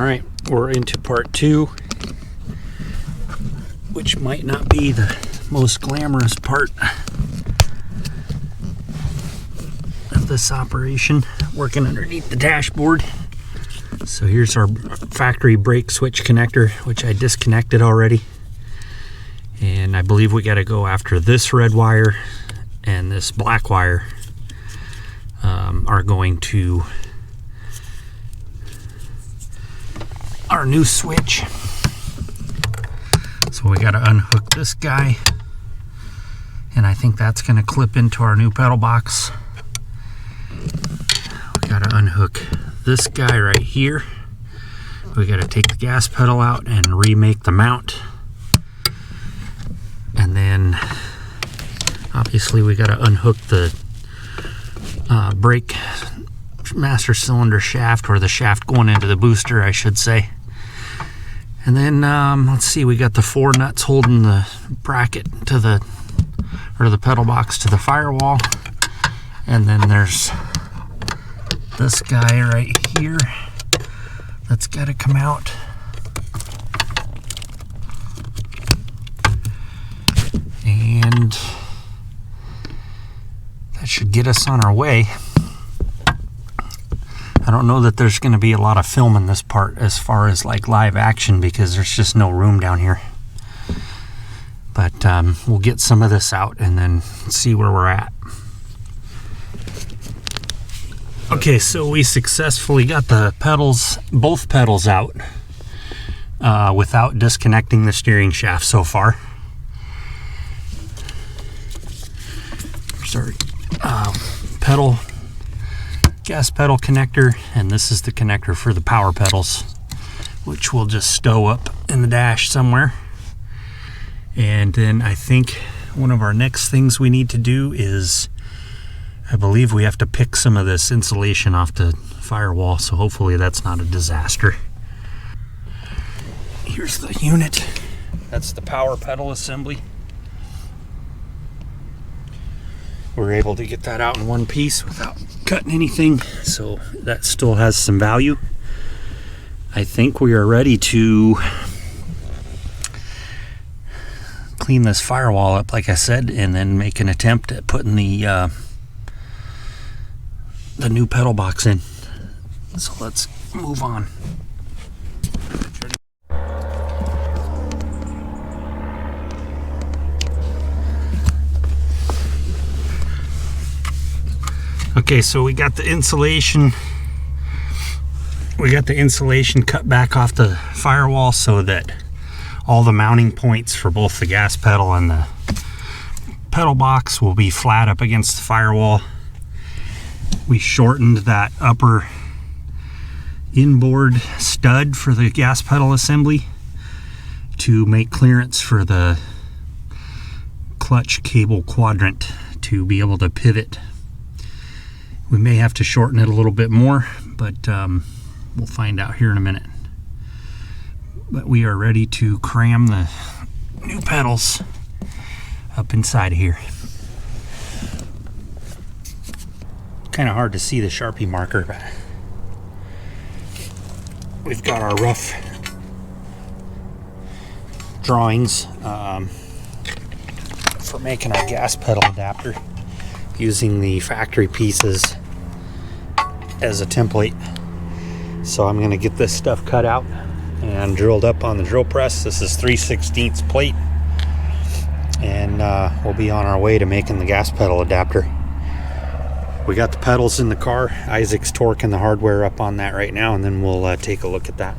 Alright, we're into part 2, which might not be the most glamorous part of this operation, working underneath the dashboard. So here's our factory brake switch connector, which I disconnected already. And I believe we got to go after this red wire and this black wire are going to our new switch. So we got to unhook this guy, and I think that's going to clip into our new pedal box. We got to unhook this guy right here. We got to take the gas pedal out and remake the mount. And then obviously we got to unhook the brake master cylinder shaft, or the shaft going into the booster, I should say. And then let's see, we got the 4 nuts holding the bracket to the pedal box to the firewall. And then there's this guy right here that's got to come out. And that should get us on our way. I don't know that there's going to be a lot of film in this part as far as like live action, because there's just no room down here. But we'll get some of this out and then see where we're at. Okay, so we successfully got the pedals, both pedals out without disconnecting the steering shaft so far. Sorry, gas pedal connector, and this is the connector for the power pedals, which we'll just stow up in the dash somewhere. And then I think one of our next things we need to do is, I believe we have to pick some of this insulation off the firewall, so hopefully that's not a disaster. Here's the unit. That's the power pedal assembly. We're able to get that out in one piece without cutting anything, so that still has some value. I think we are ready to clean this firewall up, like I said, and then make an attempt at putting the new pedal box in. So let's move on. Okay, so we got the insulation cut back off the firewall so that all the mounting points for both the gas pedal and the pedal box will be flat up against the firewall. We shortened that upper inboard stud for the gas pedal assembly to make clearance for the clutch cable quadrant to be able to pivot. We may have to shorten it a little bit more, but we'll find out here in a minute. But we are ready to cram the new pedals up inside of here. Kind of hard to see the Sharpie marker, but we've got our rough drawings for making our gas pedal adapter, using the factory pieces as a template. So I'm going to get this stuff cut out and drilled up on the drill press. This is 3/16 plate, and we'll be on our way to making the gas pedal adapter. We got the pedals in the car. Isaac's torquing the hardware up on that right now, and then we'll take a look at that.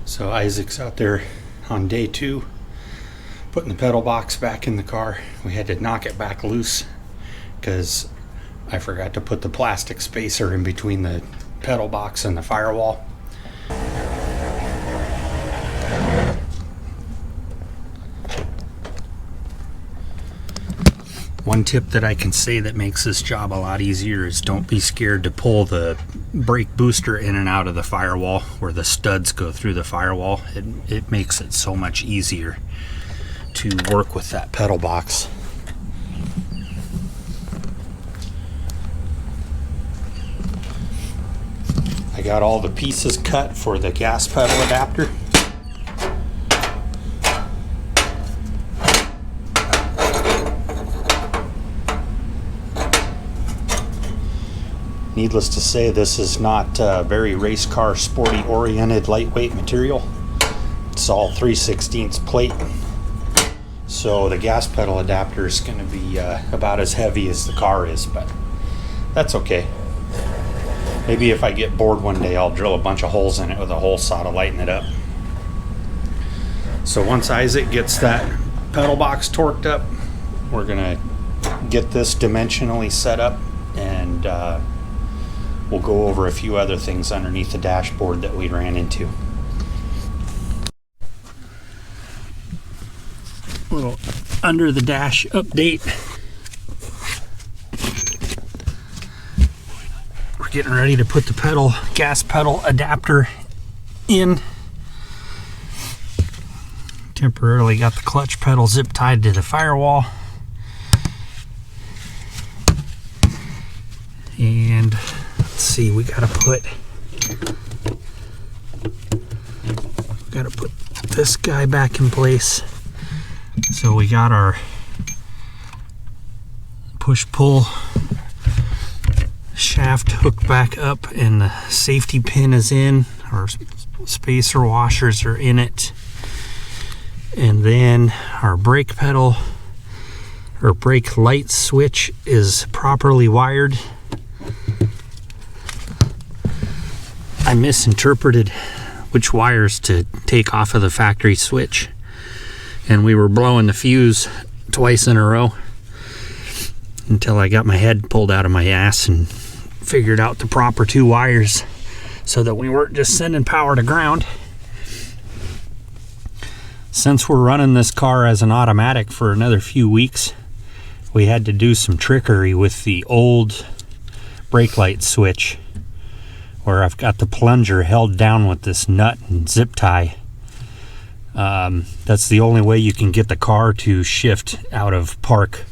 So Isaac's out there on day 2 putting the pedal box back in the car. We had to knock it back loose because I forgot to put the plastic spacer in between the pedal box and the firewall. One tip that I can say that makes this job a lot easier is don't be scared to pull the brake booster in and out of the firewall where the studs go through the firewall. It makes it so much easier to work with that pedal box. got all the pieces cut for the gas pedal adapter. Needless to say, this is not very race car sporty oriented lightweight material. It's all 3/16 plate. So the gas pedal adapter is going to be about as heavy as the car is, but that's okay. Maybe if I get bored one day, I'll drill a bunch of holes in it with a hole saw to lighten it up. So once Isaac gets that pedal box torqued up, we're going to get this dimensionally set up, and we'll go over a few other things underneath the dashboard that we ran into. Little under the dash update. We're getting ready to put the gas pedal adapter in. Temporarily got the clutch pedal zip tied to the firewall. And let's see, we gotta put this guy back in place. So we got our push-pull shaft hooked back up, and the safety pin is in. Our spacer washers are in it. And then our brake pedal, or brake light switch, is properly wired. I misinterpreted which wires to take off of the factory switch, and we were blowing the fuse twice in a row until I got my head pulled out of my ass and figured out the proper 2 wires so that we weren't just sending power to ground. Since we're running this car as an automatic for another few weeks, we had to do some trickery with the old brake light switch, where I've got the plunger held down with this nut and zip tie. That's the only way you can get the car to shift out of park,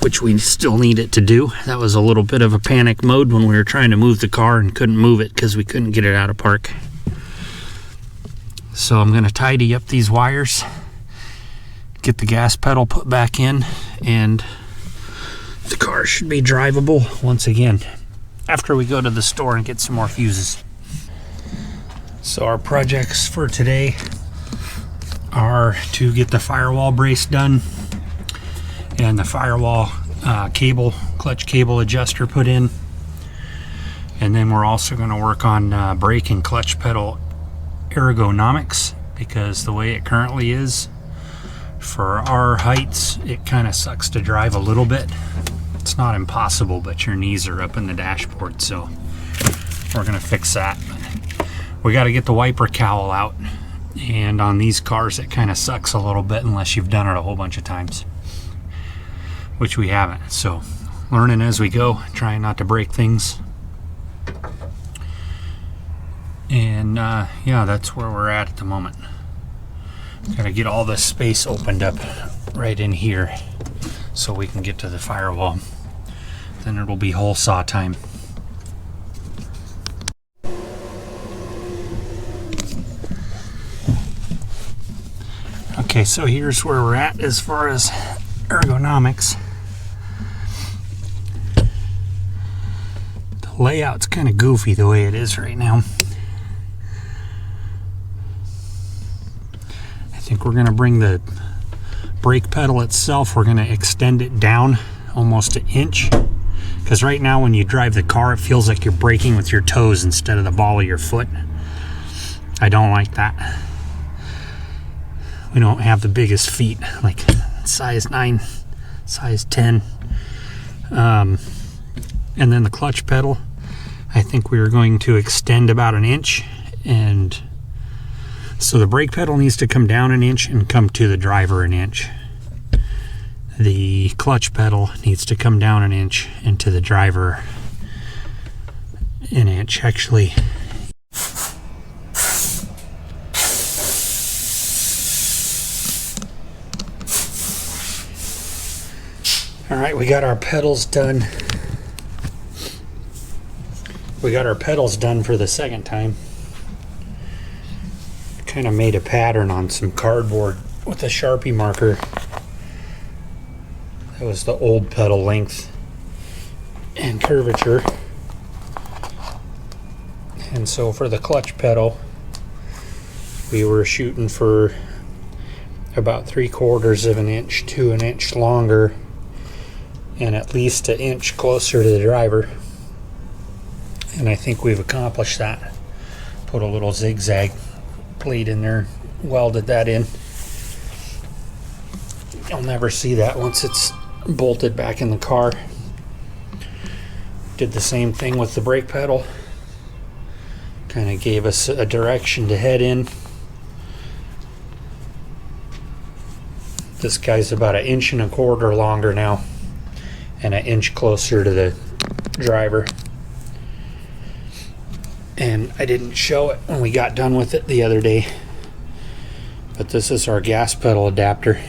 which we still need it to do. That was a little bit of a panic mode when we were trying to move the car and couldn't move it because we couldn't get it out of park. So I'm going to tidy up these wires, get the gas pedal put back in, and the car should be drivable once again after we go to the store and get some more fuses. So our projects for today are to get the firewall brace done and the firewall clutch cable adjuster put in, and then we're also going to work on brake and clutch pedal ergonomics, because the way it currently is for our heights, it kind of sucks to drive a little bit. It's not impossible, but your knees are up in the dashboard, so we're going to fix that. We got to get the wiper cowl out, and on these cars it kind of sucks a little bit unless you've done it a whole bunch of times, which we haven't. So learning as we go, trying not to break things. And yeah, that's where we're at the moment. Gotta get all this space opened up right in here so we can get to the firewall. Then it'll be hole saw time. Okay, so here's where we're at as far as ergonomics. The layout's kind of goofy the way it is right now. I think we're going to bring the brake pedal itself, we're going to extend it down almost an inch, because right now when you drive the car it feels like you're braking with your toes instead of the ball of your foot. I don't like that. We don't have the biggest feet, like size 9, size 10. And then the clutch pedal, I think we are going to extend about an inch, and so the brake pedal needs to come down an inch and come to the driver an inch. The clutch pedal needs to come down an inch and to the driver an inch, actually. All right, we got our pedals done. We got our pedals done for the second time. Kind of made a pattern on some cardboard with a Sharpie marker. That was the old pedal length and curvature. And so for the clutch pedal, we were shooting for about 3/4 of an inch to an inch longer and at least an inch closer to the driver. And I think we've accomplished that. Put a little zigzag plate in there, welded that in. You'll never see that once it's bolted back in the car. Did the same thing with the brake pedal. Kind of gave us a direction to head in. This guy's about 1.25 inches longer now and an inch closer to the driver. And I didn't show it when we got done with it the other day, but this is our gas pedal adapter.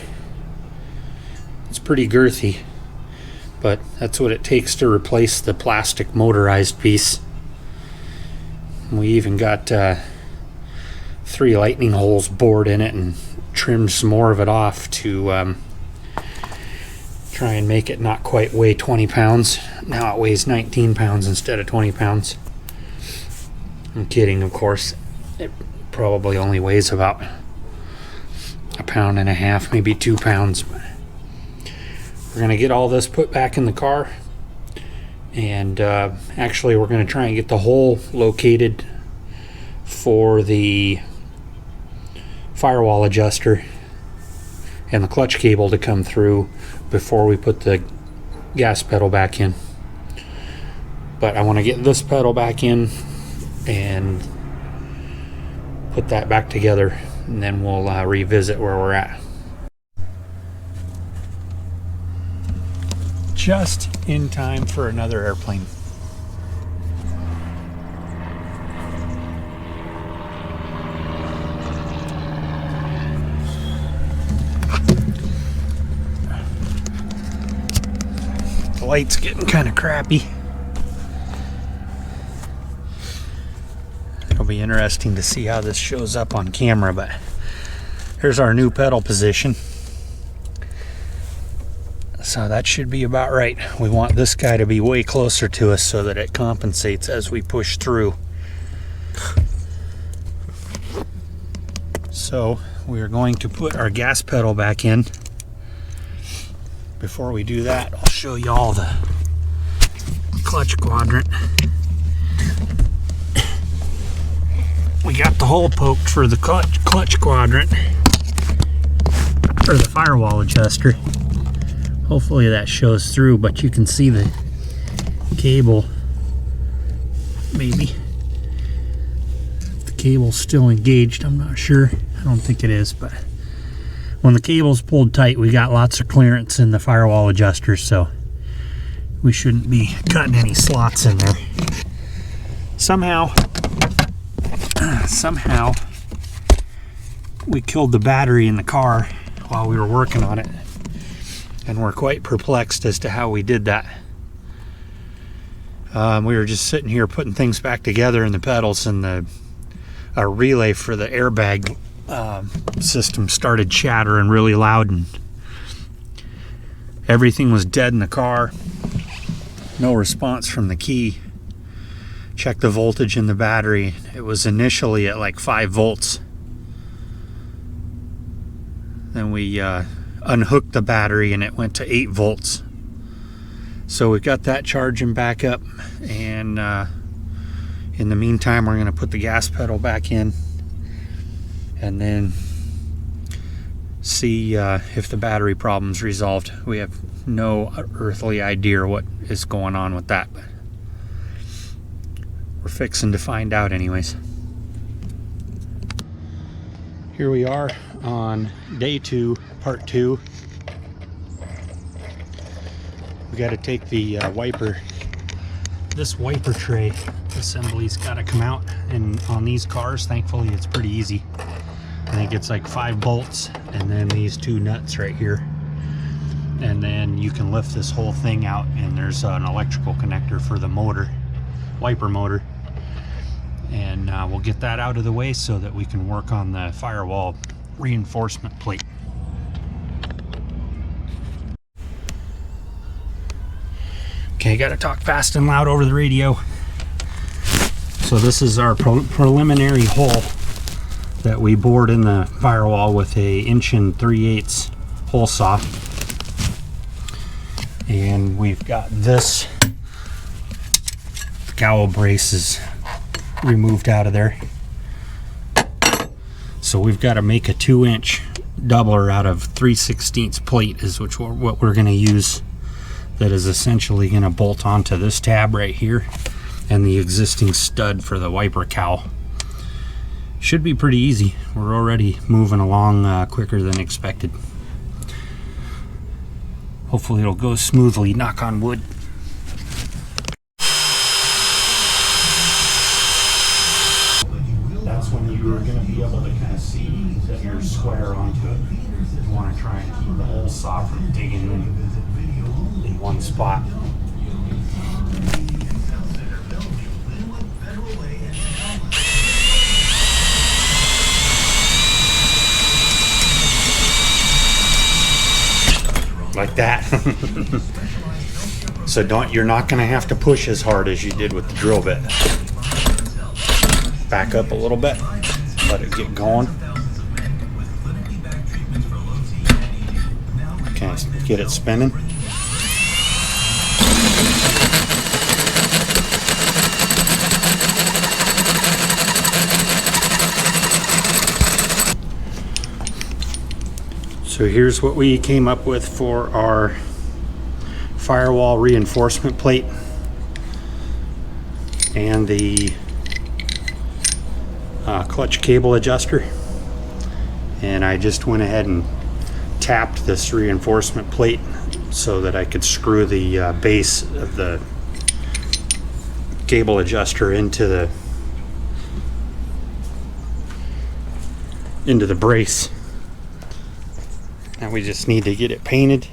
It's pretty girthy, but that's what it takes to replace the plastic motorized piece. We even got 3 lightning holes bored in it and trimmed some more of it off to try and make it not quite weigh 20 pounds. Now it weighs 19 pounds instead of 20 pounds. I'm kidding, of course. It probably only weighs about 1.5 pounds, maybe 2 pounds. But we're going to get all this put back in the car, and actually we're going to try and get the hole located for the firewall adjuster and the clutch cable to come through before we put the gas pedal back in. But I want to get this pedal back in and put that back together, and then we'll revisit where we're at. Just in time for another airplane. The light's getting kind of crappy. It'll be interesting to see how this shows up on camera, but here's our new pedal position. So that should be about right. We want this guy to be way closer to us so that it compensates as we push through. So we are going to put our gas pedal back in. Before we do that, I'll show you all the clutch quadrant. We got the hole poked for the clutch quadrant, or the firewall adjuster. Hopefully that shows through, but you can see the cable. Maybe the cable's still engaged, I'm not sure. I don't think it is, but when the cable's pulled tight, we got lots of clearance in the firewall adjuster, so we shouldn't be cutting any slots in there. Somehow we killed the battery in the car while we were working on it, and we're quite perplexed as to how we did that. We were just sitting here putting things back together in the pedals, and our relay for the airbag system started chattering really loud, and everything was dead in the car. No response from the key. Checked the voltage in the battery. It was initially at like 5 volts. Then we unhooked the battery and it went to 8 volts. So we got that charging back up, and in the meantime we're going to put the gas pedal back in and then see if the battery problem's resolved. We have no earthly idea what is going on with that, but we're fixing to find out anyways. Here we are on day 2, part 2. We got to take the this wiper tray assembly's got to come out, and on these cars thankfully it's pretty easy. I think it's like 5 bolts and then these 2 nuts right here, and then you can lift this whole thing out, and there's an electrical connector for the motor wiper motor. And we'll get that out of the way so that we can work on the firewall reinforcement plate. Okay, gotta talk fast and loud over the radio. So this is our preliminary hole that we bored in the firewall with a 1 3/8 hole saw. And we've got this cowl brace is removed out of there. So we've got to make a 2-inch doubler out of 3/16 plate is what we're going to use. That is essentially going to bolt onto this tab right here and the existing stud for the wiper cowl. Should be pretty easy. We're already moving along quicker than expected. Hopefully it'll go smoothly, knock on wood. That's when you're going to be able to kind of see that you're square onto it. You want to try and keep the hole saw from digging in one spot. Like that. So you're not going to have to push as hard as you did with the drill bit. Back up a little bit, let it get going. Okay, get it spinning. So here's what we came up with for our firewall reinforcement plate and the clutch cable adjuster. And I just went ahead and tapped this reinforcement plate so that I could screw the base of the cable adjuster into the brace. Now we just need to get it painted.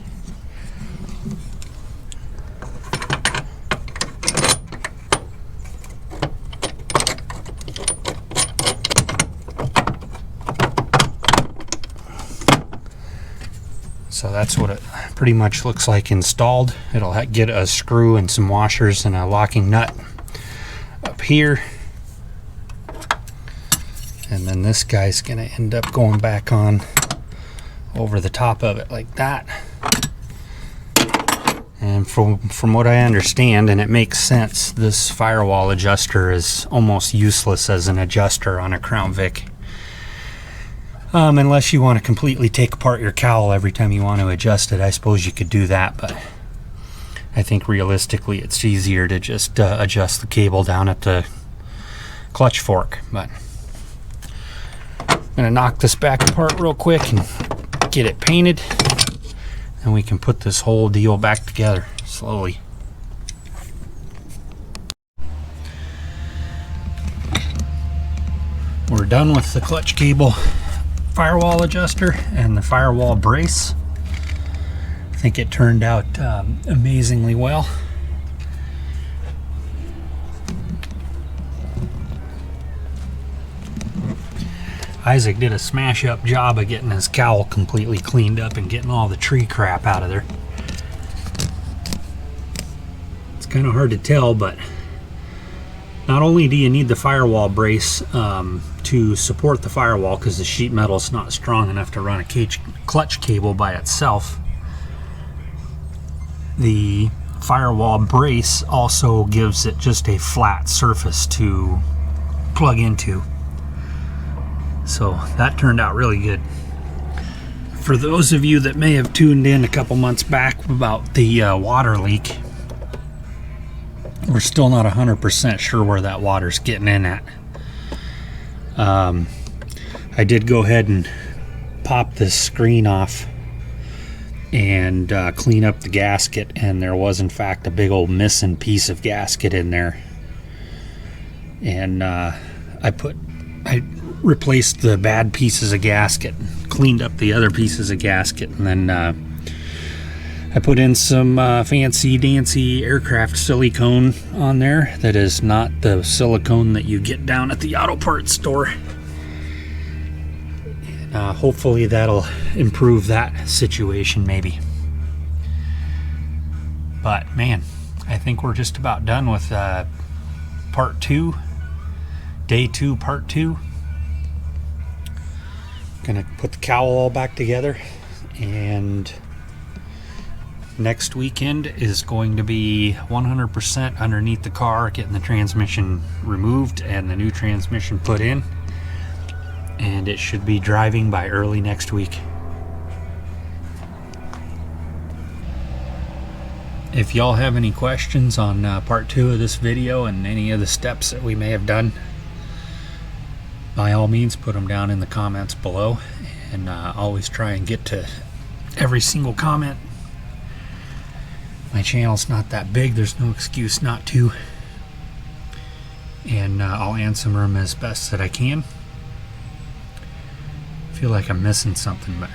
So that's what it pretty much looks like installed. It'll get a screw and some washers and a locking nut up here. And then this guy's gonna end up going back on over the top of it like that. And from what I understand, and it makes sense, this firewall adjuster is almost useless as an adjuster on a Crown Vic. Unless you want to completely take apart your cowl every time you want to adjust it. I suppose you could do that, but I think realistically it's easier to just adjust the cable down at the clutch fork. But I'm going to knock this back apart real quick and get it painted, and we can put this whole deal back together slowly. We're done with the clutch cable firewall adjuster and the firewall brace. I think it turned out amazingly well. Isaac did a smash up job of getting his cowl completely cleaned up and getting all the tree crap out of there. It's kind of hard to tell, but not only do you need the firewall brace to support the firewall because the sheet metal is not strong enough to run a clutch cable by itself, the firewall brace also gives it just a flat surface to plug into. So that turned out really good. For those of you that may have tuned in a couple months back about the water leak, we're still not 100% sure where that water's getting in at. I did go ahead and pop this screen off and clean up the gasket, and there was in fact a big old missing piece of gasket in there. And I replaced the bad pieces of gasket, cleaned up the other pieces of gasket, and then I put in some fancy dancy aircraft silicone on there that is not the silicone that you get down at the auto parts store. Hopefully that'll improve that situation maybe. But man, I think we're just about done with part 2, day 2, part 2. Gonna put the cowl all back together, and next weekend is going to be 100% underneath the car, getting the transmission removed and the new transmission put in, and it should be driving by early next week. If y'all have any questions on part 2 of this video and any of the steps that we may have done, by all means put them down in the comments below, and always try and get to every single comment. My channel's not that big, there's no excuse not to, and I'll answer them as best that I can. I feel like I'm missing something, but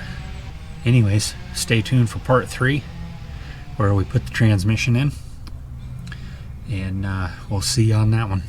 anyways, stay tuned for part 3 where we put the transmission in, and we'll see you on that one.